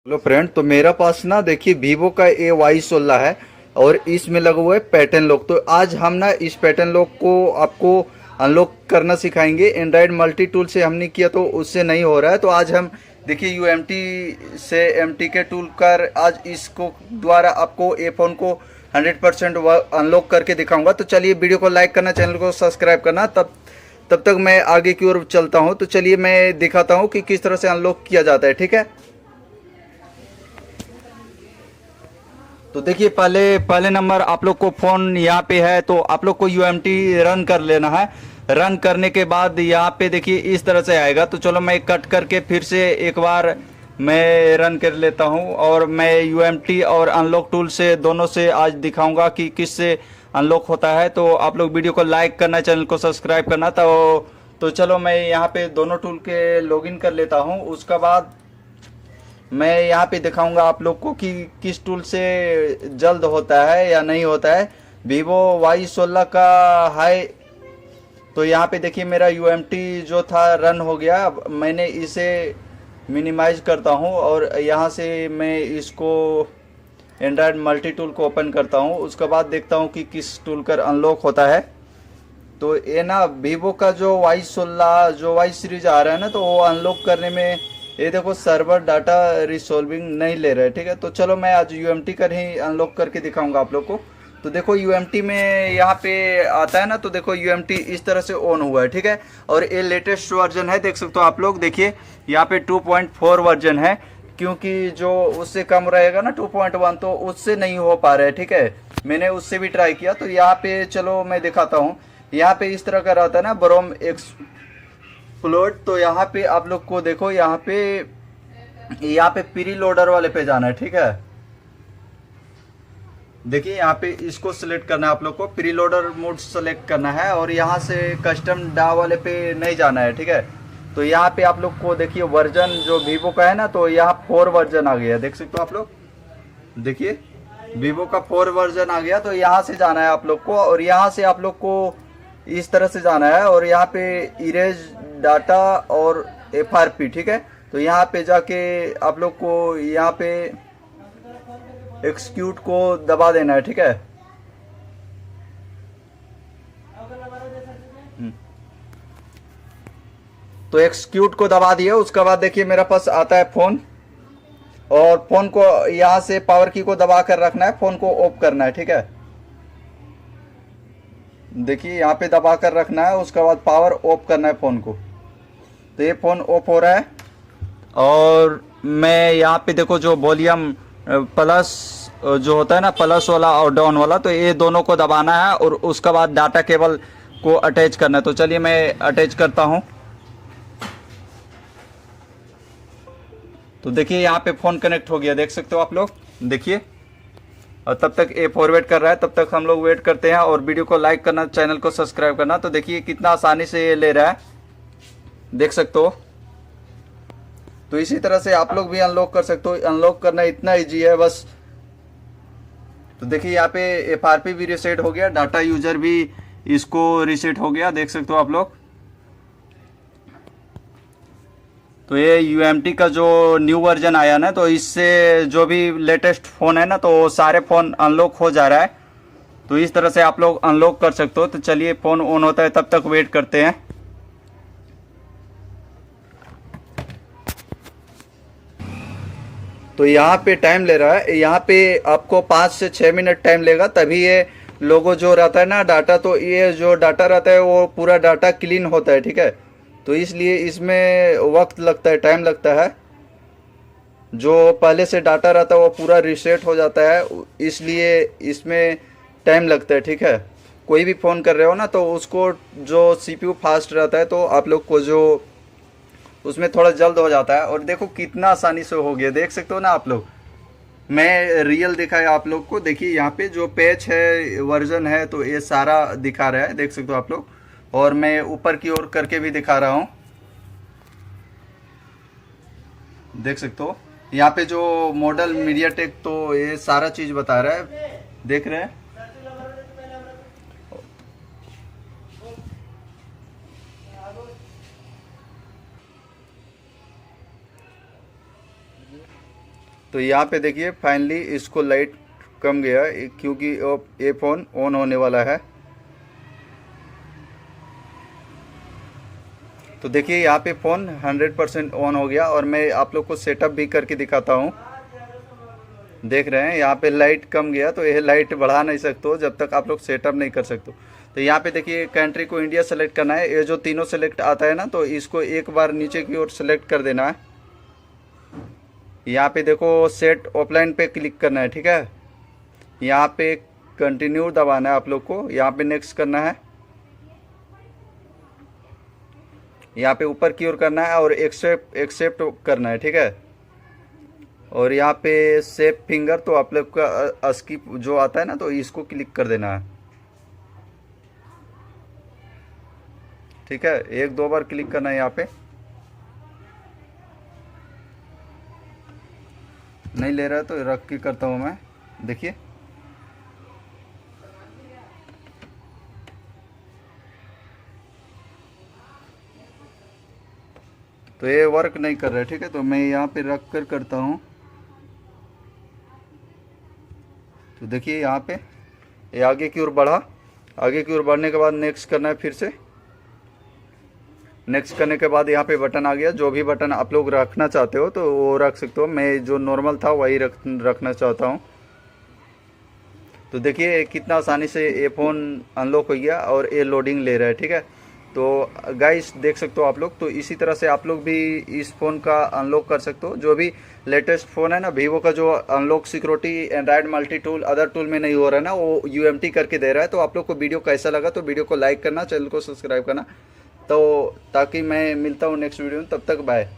Hello friend, तो मेरा पास ना देखिए वीवो का A Y16 है और इसमें लगा हुआ है पैटर्न लॉक। तो आज हम ना इस पैटर्न लॉक को आपको अनलॉक करना सिखाएंगे। एंड्रॉयड मल्टी टूल से हमने किया तो उससे नहीं हो रहा है, तो आज हम देखिए UMT से MTK टूल कर आज इसको द्वारा आपको ए फोन को 100% अनलॉक करके दिखाऊंगा। तो चलिए वीडियो को लाइक करना, चैनल को सब्सक्राइब करना। तब तक मैं आगे की ओर चलता हूँ। तो चलिए मैं दिखाता हूँ कि किस तरह से अनलॉक किया जाता है, ठीक है। तो देखिए पहले पहले नंबर आप लोग को फ़ोन यहाँ पे है, तो आप लोग को UMT रन कर लेना है। रन करने के बाद यहाँ पे देखिए इस तरह से आएगा। तो चलो मैं कट करके फिर से एक बार मैं रन कर लेता हूँ और मैं UMT और अनलॉक टूल से दोनों से आज दिखाऊंगा कि किस से अनलॉक होता है। तो आप लोग वीडियो को लाइक करना, चैनल को सब्सक्राइब करना। तो चलो मैं यहाँ पे दोनों टूल के लॉगिन कर लेता हूँ। उसके बाद मैं यहाँ पे दिखाऊंगा आप लोग को कि किस टूल से जल्द होता है या नहीं होता है। Vivo Y16 का है। तो यहाँ पे देखिए मेरा UMT जो था रन हो गया। अब मैंने इसे मिनिमाइज करता हूँ और यहाँ से मैं इसको एंड्रॉयड मल्टी टूल को ओपन करता हूँ। उसके बाद देखता हूँ कि किस टूल कर अनलॉक होता है। तो ये ना वीवो का जो Y16 जो Y सीरीज आ रहा है ना, तो वो अनलॉक करने में ये देखो सर्वर डाटा रिसोल्विंग नहीं ले रहा है, ठीक है। तो चलो मैं आज UMT कर ही अनलॉक करके दिखाऊंगा आप लोग को। तो देखो UMT में यहाँ पे आता है ना, तो देखो UMT इस तरह से ऑन हुआ है, ठीक है। और ये लेटेस्ट वर्जन है, देख सकते हो आप लोग। देखिए यहाँ पे 2.4 वर्जन है, क्योंकि जो उससे कम रहेगा ना 2.1 तो उससे नहीं हो पा रहा है, ठीक है। मैंने उससे भी ट्राई किया। तो यहाँ पे चलो मैं दिखाता हूँ। यहाँ पे इस तरह का रहता है ना ब्रोम एक्सप्लोड। तो यहाँ पे आप लोग को देखो, यहाँ पे प्री लोडर वाले पे जाना है, ठीक है। देखिए यहाँ पे इसको सिलेक्ट करना है आप लोग को, प्री लोडर मोड सेलेक्ट करना है और यहाँ से कस्टम डा वाले पे नहीं जाना है, ठीक है। तो यहाँ पे आप लोग को देखिए वर्जन जो वीवो का है ना, तो यहाँ 4 वर्जन आ गया है, देख सकते हो आप लोग। देखिए वीवो का 4 वर्जन आ गया। तो यहाँ से जाना है आप लोग को और यहाँ से आप लोग को इस तरह से जाना है और यहाँ पे इरेज डाटा और FRP, ठीक है। तो यहाँ पे जाके आप लोग को यहाँ पे एक्सक्यूट को दबा देना है, ठीक है। तो एक्सक्यूट को दबा दिया। उसके बाद देखिए मेरे पास आता है फोन, और फोन को यहाँ से पावर की को दबा कर रखना है, फोन को ऑफ करना है, ठीक है। देखिए यहाँ पे दबा कर रखना है, उसके बाद पावर ऑफ करना है फोन को। तो ये फोन ऑफ हो रहा है। और मैं यहाँ पे देखो जो वॉल्यूम प्लस जो होता है ना, प्लस वाला और डाउन वाला, तो ये दोनों को दबाना है और उसके बाद डाटा केबल को अटैच करना है। तो चलिए मैं अटैच करता हूँ। तो देखिए यहाँ पे फ़ोन कनेक्ट हो गया, देख सकते हो आप लोग। देखिए, और तब तक ये फॉरवर्ड कर रहा है, तब तक हम लोग वेट करते हैं और वीडियो को लाइक करना, चैनल को सब्सक्राइब करना। तो देखिए कितना आसानी से ये ले रहा है, देख सकते हो। तो इसी तरह से आप लोग भी अनलॉक कर सकते हो। अनलॉक करना इतना ईजी है बस। तो देखिए यहाँ पे FRP भी रीसेट हो गया, डाटा यूजर भी इसको रीसेट हो गया, देख सकते हो आप लोग। तो ये UMT का जो न्यू वर्जन आया ना, तो इससे जो भी लेटेस्ट फ़ोन है ना, तो सारे फ़ोन अनलॉक हो जा रहा है। तो इस तरह से आप लोग अनलॉक कर सकते हो। तो चलिए फ़ोन ऑन होता है, तब तक वेट करते हैं। तो यहाँ पे टाइम ले रहा है, यहाँ पे आपको 5 से 6 मिनट टाइम लेगा, तभी ये लोगो जो रहता है ना डाटा, तो ये जो डाटा रहता है वो पूरा डाटा क्लीन होता है, ठीक है। तो इसलिए इसमें वक्त लगता है, टाइम लगता है। जो पहले से डाटा रहता है वो पूरा रीसेट हो जाता है, इसलिए इसमें टाइम लगता है, ठीक है। कोई भी फ़ोन कर रहे हो ना, तो उसको जो CPU फास्ट रहता है, तो आप लोग को जो उसमें थोड़ा जल्द हो जाता है। और देखो कितना आसानी से हो गया, देख सकते हो ना आप लोग। मैं रियल दिखाया आप लोग को। देखिए यहाँ पे जो पेज है, वर्जन है, तो ये सारा दिखा रहा है, देख सकते हो आप लोग। और मैं ऊपर की ओर करके भी दिखा रहा हूँ, देख सकते हो। यहाँ पे जो मॉडल मीडियाटेक, तो ये सारा चीज़ बता रहा है, देख रहे हैं। तो यहाँ पे देखिए फाइनली इसको लाइट कम गया क्योंकि ये फ़ोन ऑन होने वाला है। तो देखिए यहाँ पे फ़ोन 100% ऑन हो गया और मैं आप लोग को सेटअप भी करके दिखाता हूँ। देख रहे हैं यहाँ पे लाइट कम गया, तो ये लाइट बढ़ा नहीं सकते हो जब तक आप लोग सेटअप नहीं कर सकते। तो यहाँ पे देखिए कंट्री को इंडिया सेलेक्ट करना है। ये जो तीनों सेलेक्ट आता है ना, तो इसको एक बार नीचे की ओर सेलेक्ट कर देना है। यहाँ पे देखो सेट ऑफलाइन पे क्लिक करना है, ठीक है। यहाँ पे कंटिन्यू दबाना है आप लोग को, यहाँ पे नेक्स्ट करना है, यहाँ पे ऊपर की ओर करना है और एक्सेप्ट करना है, ठीक है। और यहाँ पे सेव फिंगर, तो आप लोग का स्किप जो आता है ना, तो इसको क्लिक कर देना है, ठीक है। एक दो बार क्लिक करना है यहाँ पे। नहीं ले रहा है तो रख के करता हूँ मैं, देखिए। तो ये वर्क नहीं कर रहा है, ठीक है। तो मैं यहाँ पे रख कर करता हूँ। तो देखिए यहाँ पे ये आगे की ओर बढ़ा। आगे की ओर बढ़ने के बाद नेक्स्ट करना है फिर से। नेक्स्ट करने के बाद यहाँ पे बटन आ गया। जो भी बटन आप लोग रखना चाहते हो तो वो रख सकते हो। मैं जो नॉर्मल था वही रखना चाहता हूँ। तो देखिए कितना आसानी से ये फ़ोन अनलॉक हो गया और ये लोडिंग ले रहा है, ठीक है। तो गाइस देख सकते हो आप लोग। तो इसी तरह से आप लोग भी इस फ़ोन का अनलॉक कर सकते हो। जो भी लेटेस्ट फ़ोन है ना वीवो का, जो unlock security Android multi tool other tool में नहीं हो रहा है ना, वो यूएमटी करके दे रहा है। तो आप लोग को वीडियो कैसा लगा तो वीडियो को लाइक करना, चैनल को सब्सक्राइब करना, तो ताकि मैं मिलता हूँ नेक्स्ट वीडियो में। तब तक बाय।